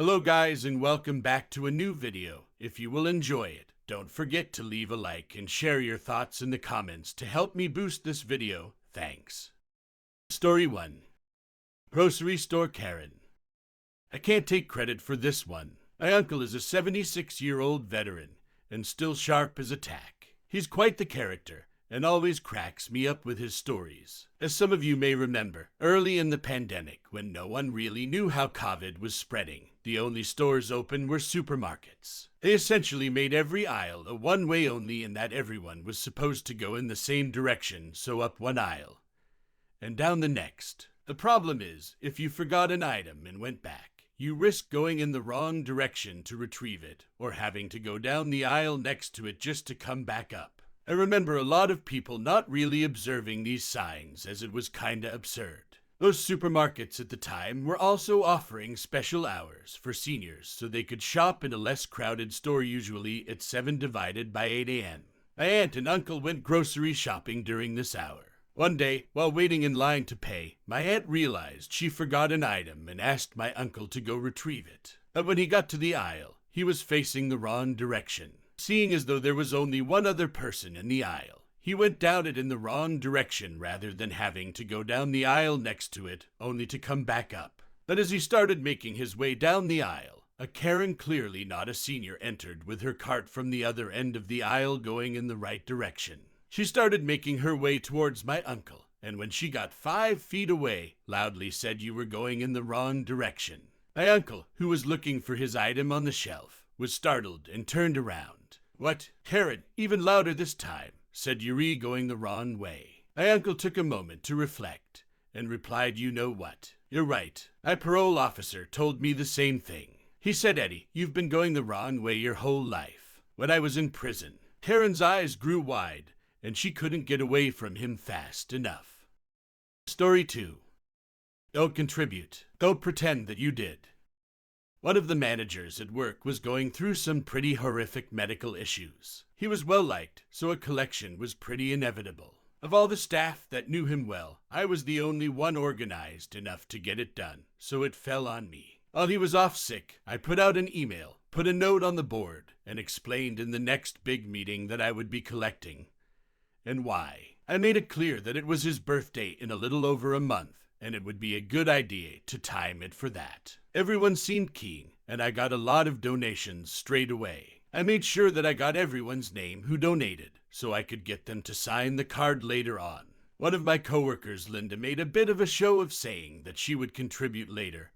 Hello guys and welcome back to a new video. If you will enjoy it, don't forget to leave a like and share your thoughts in the comments to help me boost this video. Thanks. Story 1. Grocery Store Karen. I can't take credit for this one. My uncle is a 76-year-old veteran and still sharp as a tack. He's quite the character and always cracks me up with his stories. As some of you may remember, early in the pandemic, when no one really knew how COVID was spreading, the only stores open were supermarkets. They essentially made every aisle a one-way only in that everyone was supposed to go in the same direction, so up one aisle and down the next. The problem is, if you forgot an item and went back, you risk going in the wrong direction to retrieve it, or having to go down the aisle next to it just to come back up. I remember a lot of people not really observing these signs, as it was kinda absurd. Those supermarkets at the time were also offering special hours for seniors so they could shop in a less crowded store, usually at 7 divided by 8 a.m. My aunt and uncle went grocery shopping during this hour. One day, while waiting in line to pay, my aunt realized she forgot an item and asked my uncle to go retrieve it. But when he got to the aisle, he was facing the wrong direction. Seeing as though there was only one other person in the aisle, he went down it in the wrong direction rather than having to go down the aisle next to it, only to come back up. But as he started making his way down the aisle, a Karen, clearly not a senior, entered with her cart from the other end of the aisle going in the right direction. She started making her way towards my uncle, and when she got 5 feet away, loudly said you were going in the wrong direction. My uncle, who was looking for his item on the shelf, was startled and turned around. What? Karen, even louder this time, said you're going the wrong way. My uncle took a moment to reflect and replied, you know what? You're right. My parole officer told me the same thing. He said, Eddie, you've been going the wrong way your whole life. When I was in prison, Karen's eyes grew wide and she couldn't get away from him fast enough. Story 2. Don't contribute. Don't pretend that you did. One of the managers at work was going through some pretty horrific medical issues. He was well liked, so a collection was pretty inevitable. Of all the staff that knew him well, I was the only one organized enough to get it done, so it fell on me. While he was off sick, I put out an email, put a note on the board, and explained in the next big meeting that I would be collecting and why. I made it clear that it was his birthday in a little over a month, and it would be a good idea to time it for that. Everyone seemed keen, and I got a lot of donations straight away. I made sure that I got everyone's name who donated, so I could get them to sign the card later on. One of my coworkers, Linda, made a bit of a show of saying that she would contribute later,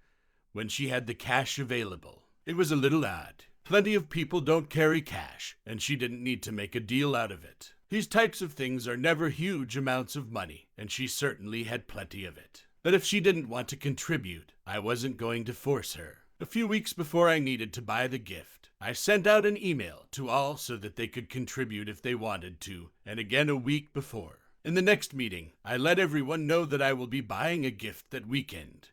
when she had the cash available. It was a little odd. Plenty of people don't carry cash, and she didn't need to make a deal out of it. These types of things are never huge amounts of money, and she certainly had plenty of it. But if she didn't want to contribute, I wasn't going to force her. A few weeks before I needed to buy the gift, I sent out an email to all so that they could contribute if they wanted to, and again a week before. In the next meeting, I let everyone know that I will be buying a gift that weekend,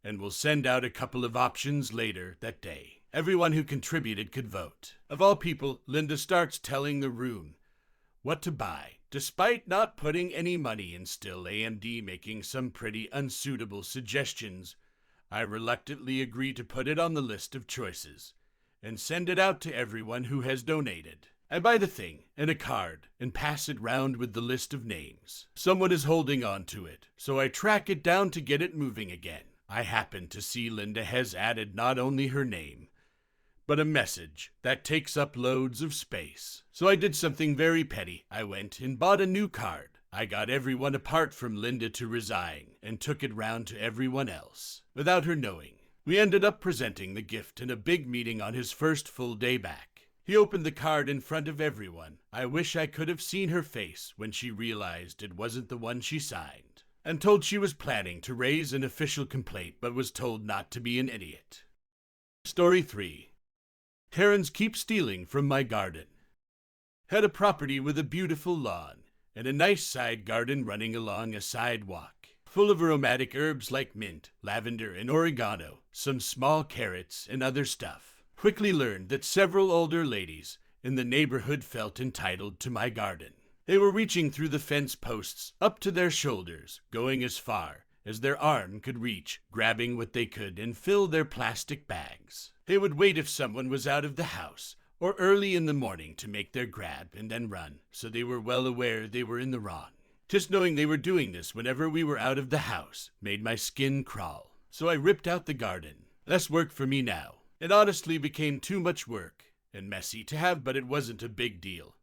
and will send out a couple of options later that day. Everyone who contributed could vote. Of all people, Linda starts telling the room what to buy, despite not putting any money in, still AMD making some pretty unsuitable suggestions. I reluctantly agree to put it on the list of choices and send it out to everyone who has donated. I buy the thing in a card and pass it round with the list of names. Someone is holding on to it, so I track it down to get it moving again. I happen to see Linda has added not only her name, but a message that takes up loads of space. So I did something very petty. I went and bought a new card. I got everyone apart from Linda to resign and took it round to everyone else, without her knowing. We ended up presenting the gift in a big meeting on his first full day back. He opened the card in front of everyone. I wish I could have seen her face when she realized it wasn't the one she signed, and told she was planning to raise an official complaint but was told not to be an idiot. Story 3. Karens keep stealing from my garden. Had a property with a beautiful lawn and a nice side garden running along a sidewalk, full of aromatic herbs like mint, lavender, and oregano, some small carrots and other stuff. Quickly learned that several older ladies in the neighborhood felt entitled to my garden. They were reaching through the fence posts up to their shoulders, going as far as their arm could reach, grabbing what they could and fill their plastic bags. They would wait if someone was out of the house or early in the morning to make their grab and then run, so they were well aware they were in the wrong. Just knowing they were doing this whenever we were out of the house made my skin crawl. So I ripped out the garden. Less work for me now. It honestly became too much work and messy to have, but it wasn't a big deal.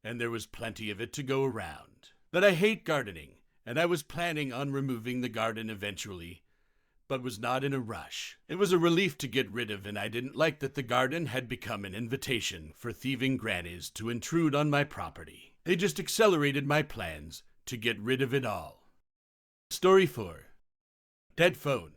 And there was plenty of it to go around. But I hate gardening, and I was planning on removing the garden eventually, but was not in a rush. It was a relief to get rid of, and I didn't like that the garden had become an invitation for thieving grannies to intrude on my property. They just accelerated my plans to get rid of it all. Story 4. Dead phone.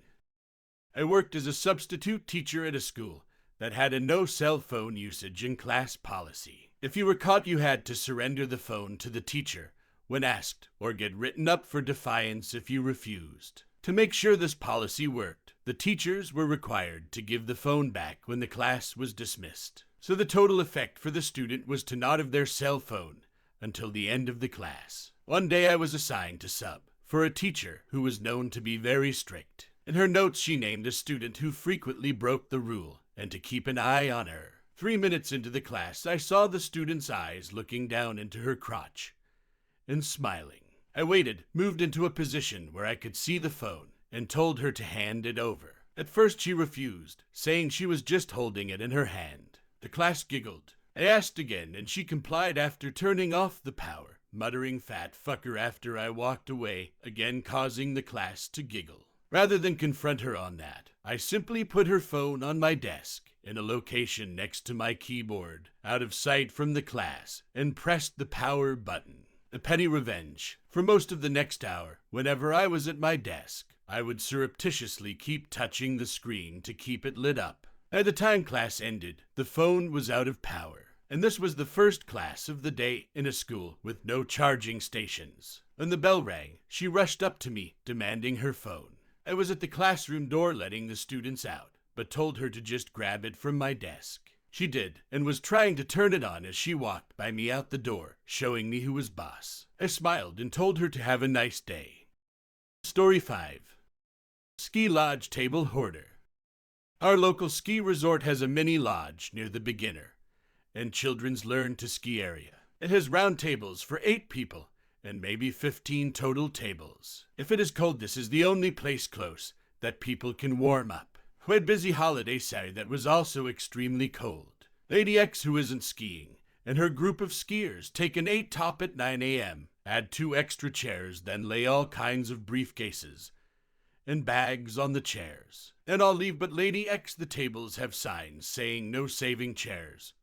I worked as a substitute teacher at a school that had a no cell phone usage in class policy. If you were caught, you had to surrender the phone to the teacher when asked, or get written up for defiance if you refused. To make sure this policy worked, the teachers were required to give the phone back when the class was dismissed. So the total effect for the student was to not have their cell phone until the end of the class. One day I was assigned to sub for a teacher who was known to be very strict. In her notes, she named a student who frequently broke the rule and to keep an eye on her. 3 minutes into the class, I saw the student's eyes looking down into her crotch and smiling. I waited, moved into a position where I could see the phone, and told her to hand it over. At first she refused, saying she was just holding it in her hand. The class giggled. I asked again, and she complied after turning off the power, muttering "fat fucker" after I walked away, again causing the class to giggle. Rather than confront her on that, I simply put her phone on my desk in a location next to my keyboard, out of sight from the class, and pressed the power button. A petty revenge. For most of the next hour, whenever I was at my desk, I would surreptitiously keep touching the screen to keep it lit up. By the time class ended, the phone was out of power, and this was the first class of the day in a school with no charging stations. When the bell rang, she rushed up to me, demanding her phone. I was at the classroom door letting the students out, but told her to just grab it from my desk. She did, and was trying to turn it on as she walked by me out the door, showing me who was boss. I smiled and told her to have a nice day. Story 5. Ski Lodge Table Hoarder. Our local ski resort has a mini lodge near the beginner and children's learn to ski area. It has round tables for 8 people and maybe 15 total tables. If it is cold, this is the only place close that people can warm up. We had busy holiday Saturday that was also extremely cold. Lady X, who isn't skiing, and her group of skiers take an 8 top at 9 a.m., add 2 extra chairs, then lay all kinds of briefcases and bags on the chairs. Then all leave but Lady X. The tables have signs saying no saving chairs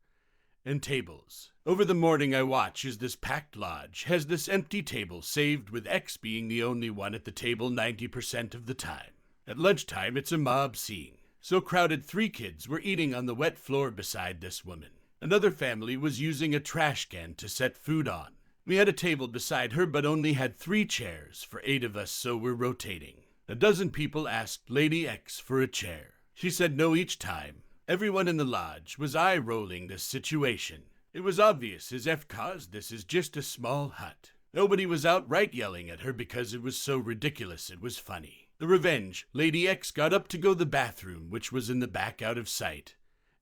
and tables. Over the morning I watch as this packed lodge has this empty table saved, with X being the only one at the table 90% of the time. At lunchtime, it's a mob scene. So crowded 3 kids were eating on the wet floor beside this woman. Another family was using a trash can to set food on. We had a table beside her but only had 3 chairs for 8 of us, so we're rotating. A dozen people asked Lady X for a chair. She said no each time. Everyone in the lodge was eye-rolling this situation. It was obvious as F cause this is just a small hut. Nobody was outright yelling at her because it was so ridiculous it was funny. The revenge, Lady X got up to go to the bathroom, which was in the back out of sight,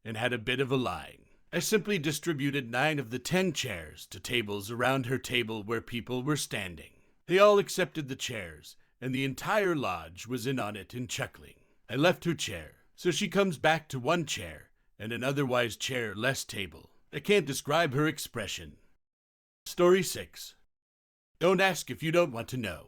and had a bit of a line. I simply distributed 9 of the 10 chairs to tables around her table where people were standing. They all accepted the chairs, and the entire lodge was in on it and chuckling. I left her chair, so she comes back to 1 chair and an otherwise chair-less table. I can't describe her expression. Story 6. Don't ask if you don't want to know.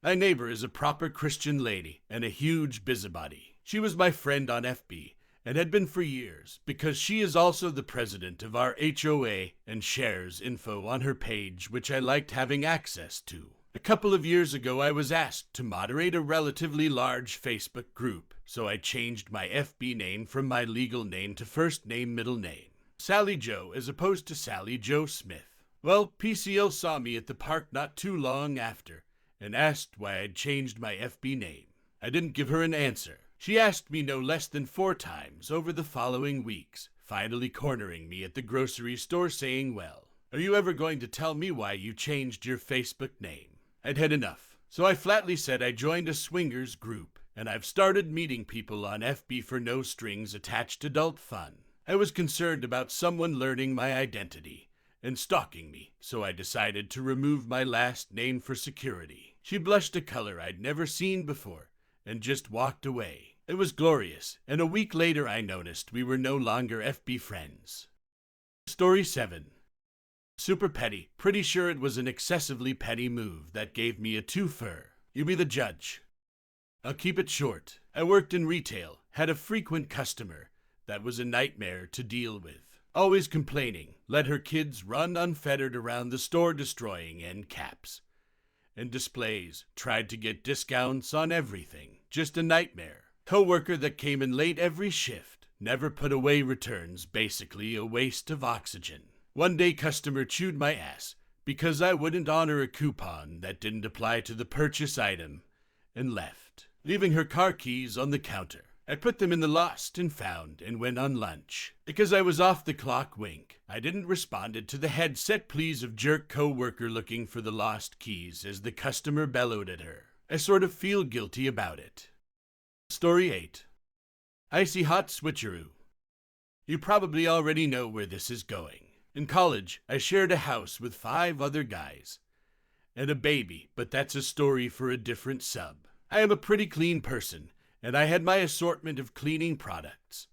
My neighbor is a proper Christian lady and a huge busybody. She was my friend on FB and had been for years because she is also the president of our HOA and shares info on her page, which I liked having access to. A couple of years ago, I was asked to moderate a relatively large Facebook group, so I changed my FB name from my legal name to first name, middle name, Sally Joe, as opposed to Sally Joe Smith. Well, PCL saw me at the park not too long after and asked why I'd changed my FB name. I didn't give her an answer. She asked me no less than 4 times over the following weeks, finally cornering me at the grocery store saying, "Well, are you ever going to tell me why you changed your Facebook name?" I'd had enough. So I flatly said I joined a swingers group, and I've started meeting people on FB for no strings attached adult fun. I was concerned about someone learning my identity and stalking me, so I decided to remove my last name for security. She blushed a color I'd never seen before and just walked away. It was glorious, and a week later I noticed we were no longer FB friends. Story 7. Super petty. Pretty sure it was an excessively petty move that gave me a twofer. You be the judge. I'll keep it short. I worked in retail, had a frequent customer that was a nightmare to deal with. Always complaining, let her kids run unfettered around the store destroying end caps and displays, tried to get discounts on everything. Just a nightmare. Coworker that came in late every shift, never put away returns, basically a waste of oxygen. One day customer chewed my ass because I wouldn't honor a coupon that didn't apply to the purchase item and left, leaving her car keys on the counter. I put them in the lost and found and went on lunch. Because I was off the clock wink, I didn't responded to the headset pleas of jerk co-worker looking for the lost keys as the customer bellowed at her. I sort of feel guilty about it. Story 8. Icy hot switcheroo. You probably already know where this is going. In college, I shared a house with 5 other guys and a baby, but that's a story for a different sub. I am a pretty clean person, and I had my assortment of cleaning products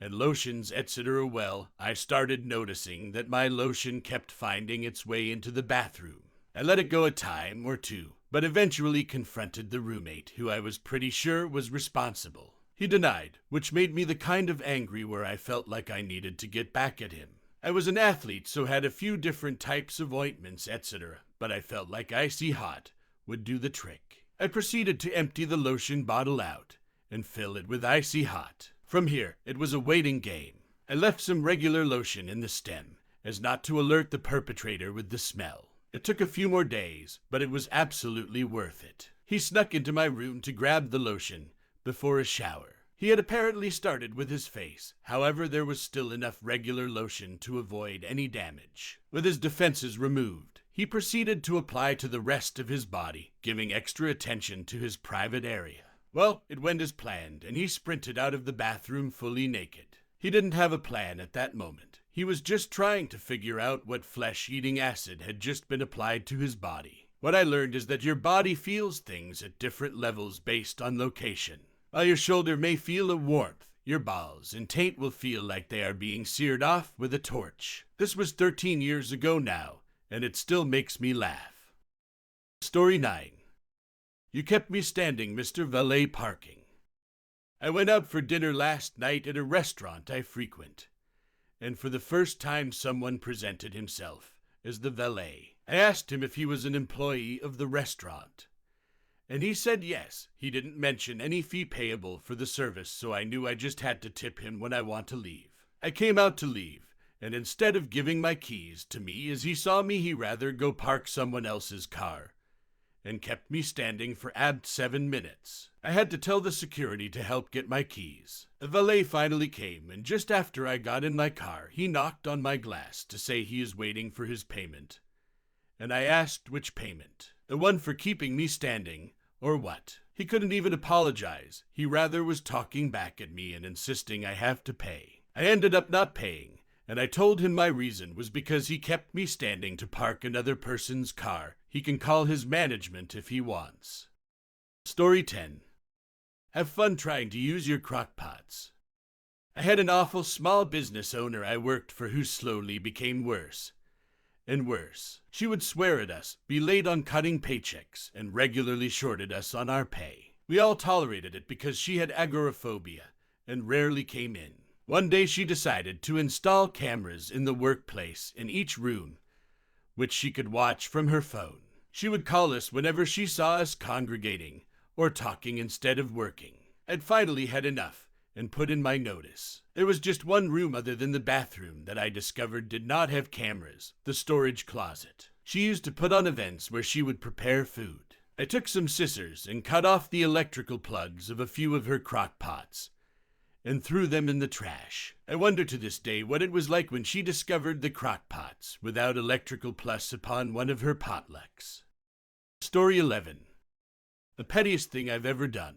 and lotions, etc. Well, I started noticing that my lotion kept finding its way into the bathroom. I let it go a time or two, but eventually confronted the roommate, who I was pretty sure was responsible. He denied, which made me the kind of angry where I felt like I needed to get back at him. I was an athlete, so had a few different types of ointments, etc., but I felt like icy hot would do the trick. I proceeded to empty the lotion bottle out and fill it with icy hot. From here, it was a waiting game. I left some regular lotion in the stem, as not to alert the perpetrator with the smell. It took a few more days, but it was absolutely worth it. He snuck into my room to grab the lotion before a shower. He had apparently started with his face. However, there was still enough regular lotion to avoid any damage. With his defenses removed, he proceeded to apply to the rest of his body, giving extra attention to his private area. Well, it went as planned, and he sprinted out of the bathroom fully naked. He didn't have a plan at that moment. He was just trying to figure out what flesh-eating acid had just been applied to his body. What I learned is that your body feels things at different levels based on location. While your shoulder may feel a warmth, your balls and taint will feel like they are being seared off with a torch. This was 13 years ago now, and it still makes me laugh. Story 9. You kept me standing, Mr. Valet Parking. I went out for dinner last night at a restaurant I frequent, and for the first time someone presented himself as the valet. I asked him if he was an employee of the restaurant, and he said yes. He didn't mention any fee payable for the service, so I knew I just had to tip him when I want to leave. I came out to leave, and instead of giving my keys to me as he saw me, he rather go park someone else's car and kept me standing for 7 minutes. I had to tell the security to help get my keys. The valet finally came, and just after I got in my car, he knocked on my glass to say he is waiting for his payment. And I asked which payment. The one for keeping me standing, or what? He couldn't even apologize. He rather was talking back at me and insisting I have to pay. I ended up not paying, and I told him my reason was because he kept me standing to park another person's car. He can call his management if he wants. Story 10. Have fun trying to use your crock pots. I had an awful small business owner I worked for who slowly became worse and worse. She would swear at us, be late on cutting paychecks, and regularly shorted us on our pay. We all tolerated it because she had agoraphobia and rarely came in. One day she decided to install cameras in the workplace in each room, which she could watch from her phone. She would call us whenever she saw us congregating or talking instead of working. I'd finally had enough and put in my notice. There was just one room other than the bathroom that I discovered did not have cameras, the storage closet. She used to put on events where she would prepare food. I took some scissors and cut off the electrical plugs of a few of her crock pots and threw them in the trash. I wonder to this day what it was like when she discovered the crock pots without electrical plus upon one of her potlucks. Story 11. The pettiest thing I've ever done.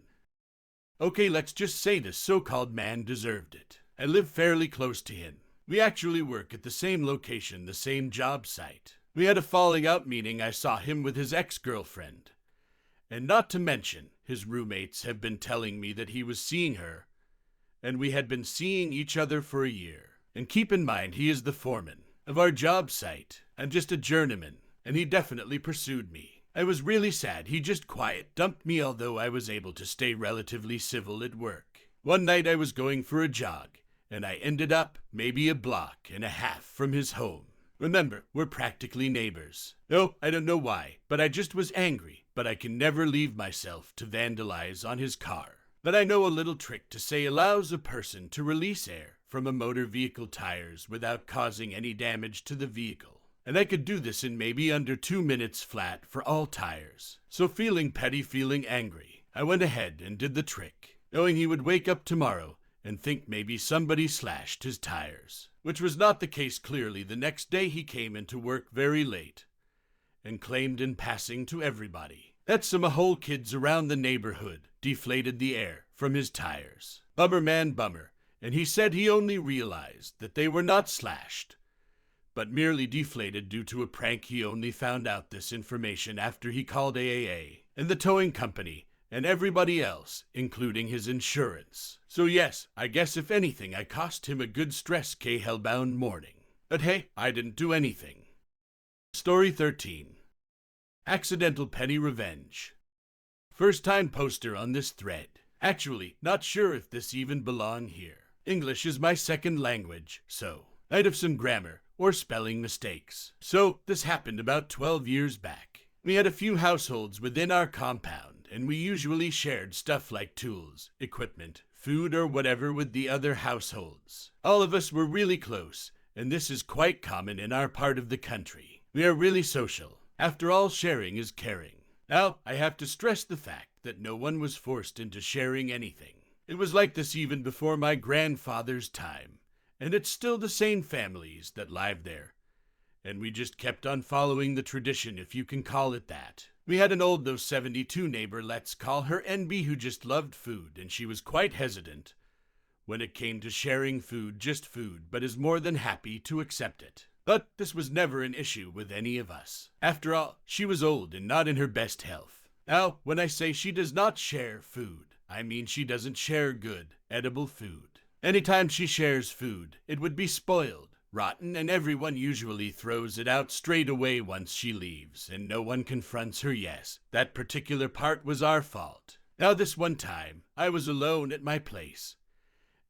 Okay, let's just say this so-called man deserved it. I live fairly close to him. We actually work at the same location, the same job site. We had a falling out, meaning I saw him with his ex-girlfriend. And not to mention, his roommates have been telling me that he was seeing her, and we had been seeing each other for a year. And keep in mind, he is the foreman of our job site. I'm just a journeyman, and he definitely pursued me. I was really sad. He just quiet dumped me, although I was able to stay relatively civil at work. One night I was going for a jog, and I ended up maybe a block and a half from his home. Remember, we're practically neighbors. No, I don't know why, but I just was angry, but I can never leave myself to vandalize on his car. But I know a little trick to say allows a person to release air from a motor vehicle tires without causing any damage to the vehicle. And I could do this in maybe under 2 minutes flat for all tires. So feeling petty, feeling angry, I went ahead and did the trick, knowing he would wake up tomorrow and think maybe somebody slashed his tires. Which was not the case. Clearly, the next day he came into work very late and claimed in passing to everybody that some whole kids around the neighborhood deflated the air from his tires. Bummer, man, bummer. And he said he only realized that they were not slashed, but merely deflated due to a prank. He only found out this information after he called AAA and the towing company and everybody else, including his insurance. So yes, I guess if anything, I cost him a good stress hellbound morning. But hey, I didn't do anything. Story 13. Accidental petty revenge. First time poster on this thread. Actually, not sure if this even belong here. English is my second language, so I'd have some grammar or spelling mistakes. So this happened about 12 years back. We had a few households within our compound, and we usually shared stuff like tools, equipment, food, or whatever with the other households. All of us were really close, and this is quite common in our part of the country. We are really social. After all, sharing is caring. Now, I have to stress the fact that no one was forced into sharing anything. It was like this even before my grandfather's time, and it's still the same families that live there. And we just kept on following the tradition, if you can call it that. We had an old, though 72 neighbor, let's call her NB, who just loved food, and she was quite hesitant when it came to sharing food, just food, but is more than happy to accept it. But this was never an issue with any of us. After all, she was old and not in her best health. Now, when I say she does not share food, I mean she doesn't share good, edible food. Anytime she shares food, it would be spoiled, rotten, and everyone usually throws it out straight away once she leaves, and no one confronts her. Yes, that particular part was our fault. Now this one time, I was alone at my place,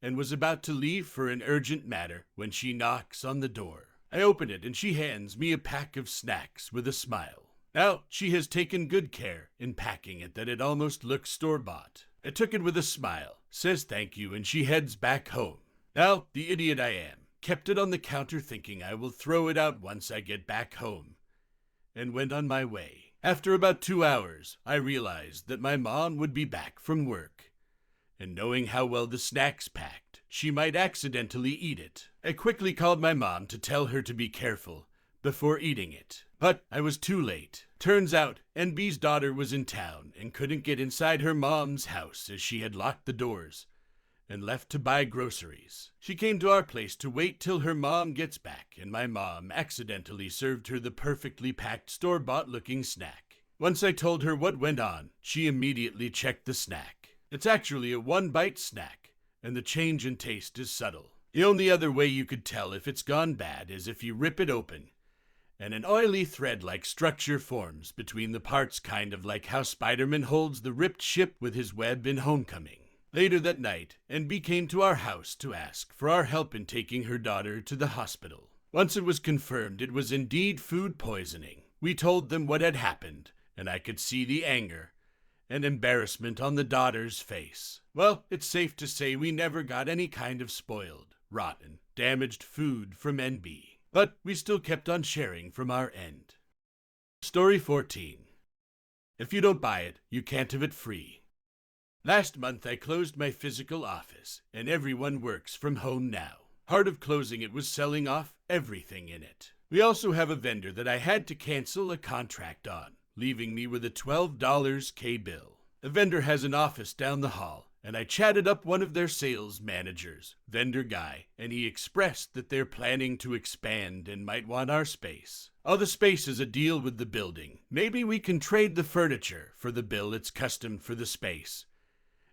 and was about to leave for an urgent matter when she knocks on the door. I open it, and she hands me a pack of snacks with a smile. Now, she has taken good care in packing it that it almost looks store-bought. I took it with a smile, says thank you, and she heads back home. Now, the idiot I am, kept it on the counter thinking I will throw it out once I get back home, and went on my way. After about 2 hours, I realized that my mom would be back from work, and knowing how well the snack's packed, she might accidentally eat it. I quickly called my mom to tell her to be careful before eating it. But I was too late. Turns out, NB's daughter was in town and couldn't get inside her mom's house as she had locked the doors and left to buy groceries. She came to our place to wait till her mom gets back, and my mom accidentally served her the perfectly packed store-bought looking snack. Once I told her what went on, she immediately checked the snack. It's actually a one-bite snack, and the change in taste is subtle. The only other way you could tell if it's gone bad is if you rip it open, and an oily thread-like structure forms between the parts, kind of like how Spider-Man holds the ripped ship with his web in Homecoming. Later that night, NB came to our house to ask for our help in taking her daughter to the hospital. Once it was confirmed it was indeed food poisoning, we told them what had happened, and I could see the anger and embarrassment on the daughter's face. Well, it's safe to say we never got any kind of spoiled, rotten, damaged food from NB. But we still kept on sharing from our end. Story 14. If you don't buy it, you can't have it free. Last month I closed my physical office, and everyone works from home now. Part of closing it was selling off everything in it. We also have a vendor that I had to cancel a contract on, leaving me with a $12 bill. A vendor has an office down the hall, and I chatted up one of their sales managers, vendor guy, and he expressed that they're planning to expand and might want our space. Oh, the space is a deal with the building. Maybe we can trade the furniture for the bill it's custom for the space.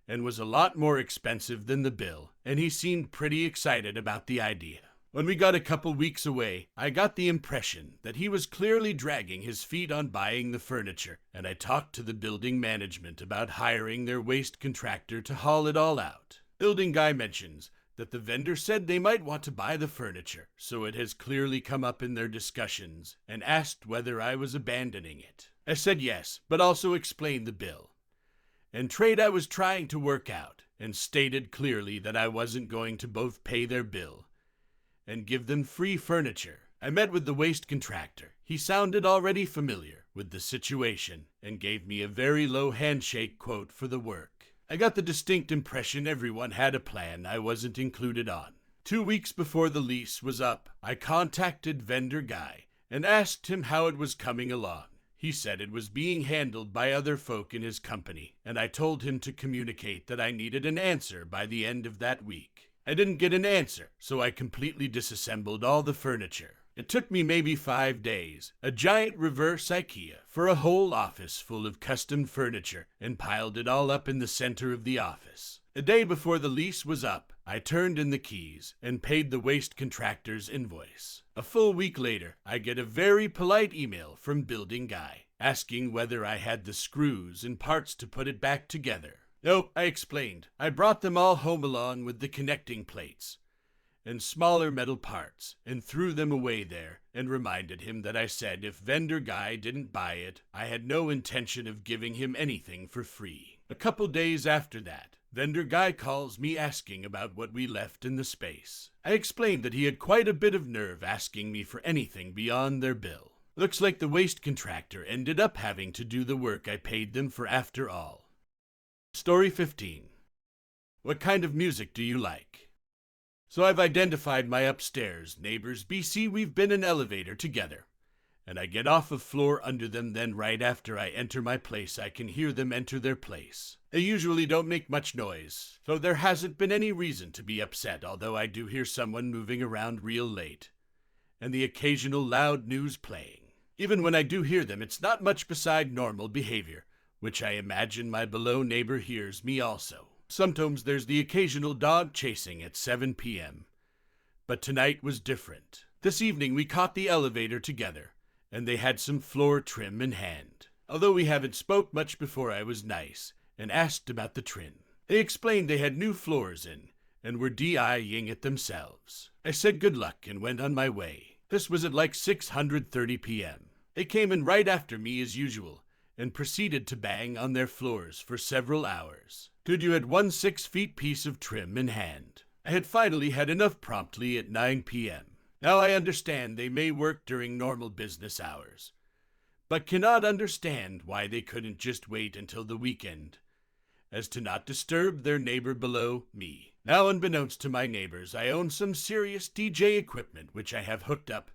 And was a lot more expensive than the bill, and he seemed pretty excited about the idea. When we got a couple weeks away, I got the impression that he was clearly dragging his feet on buying the furniture, and I talked to the building management about hiring their waste contractor to haul it all out. Building guy mentions that the vendor said they might want to buy the furniture, so it has clearly come up in their discussions, and asked whether I was abandoning it. I said yes, but also explained the bill and trade I was trying to work out, and stated clearly that I wasn't going to both pay their bill and give them free furniture. I met with the waste contractor. He sounded already familiar with the situation and gave me a very low handshake quote for the work. I got the distinct impression everyone had a plan I wasn't included on. 2 weeks before the lease was up, I contacted vendor guy and asked him how it was coming along. He said it was being handled by other folk in his company, and I told him to communicate that I needed an answer by the end of that week. I didn't get an answer, so I completely disassembled all the furniture. It took me maybe 5 days, a giant reverse IKEA, for a whole office full of custom furniture, and piled it all up in the center of the office. A day before the lease was up, I turned in the keys and paid the waste contractor's invoice. A full week later, I get a very polite email from building guy, asking whether I had the screws and parts to put it back together. No, I explained. I brought them all home along with the connecting plates and smaller metal parts, and threw them away there, and reminded him that I said if vendor guy didn't buy it, I had no intention of giving him anything for free. A couple days after that, vendor guy calls me asking about what we left in the space. I explained that he had quite a bit of nerve asking me for anything beyond their bill. Looks like the waste contractor ended up having to do the work I paid them for after all. Story 15. What kind of music do you like? So I've identified my upstairs neighbors. BC, we've been in elevator together, and I get off of floor under them, then right after I enter my place I can hear them enter their place. They usually don't make much noise, so there hasn't been any reason to be upset, although I do hear someone moving around real late, and the occasional loud news playing. Even when I do hear them, it's not much beside normal behavior, which I imagine my below neighbor hears me also. Sometimes there's the occasional dog chasing at 7 p.m., but tonight was different. This evening we caught the elevator together, and they had some floor trim in hand. Although we haven't spoke much before, I was nice and asked about the trim. They explained they had new floors in and were DIYing it themselves. I said good luck and went on my way. This was at like 6:30 p.m. They came in right after me as usual and proceeded to bang on their floors for several hours. Good, you had 1 6-foot piece of trim in hand. I had finally had enough promptly at 9 p.m. Now I understand they may work during normal business hours, but cannot understand why they couldn't just wait until the weekend, as to not disturb their neighbor below me. Now, unbeknownst to my neighbors, I own some serious DJ equipment which I have hooked up,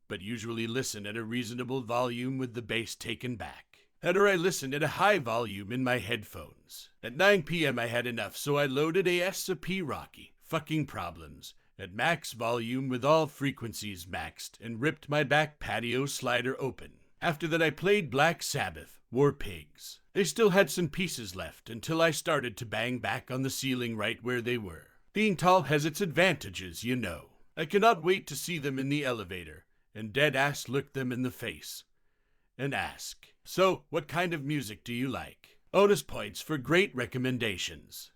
but usually listen at a reasonable volume with the bass taken back. Or I listen at a high volume in my headphones. At 9 p.m. I had enough, so I loaded A$AP Rocky, Fucking Problems, at max volume with all frequencies maxed, and ripped my back patio slider open. After that I played Black Sabbath, War Pigs. They still had some pieces left until I started to bang back on the ceiling right where they were. Being tall has its advantages, you know. I cannot wait to see them in the elevator, and dead-ass look them in the face and ask, so, what kind of music do you like? Bonus points for great recommendations.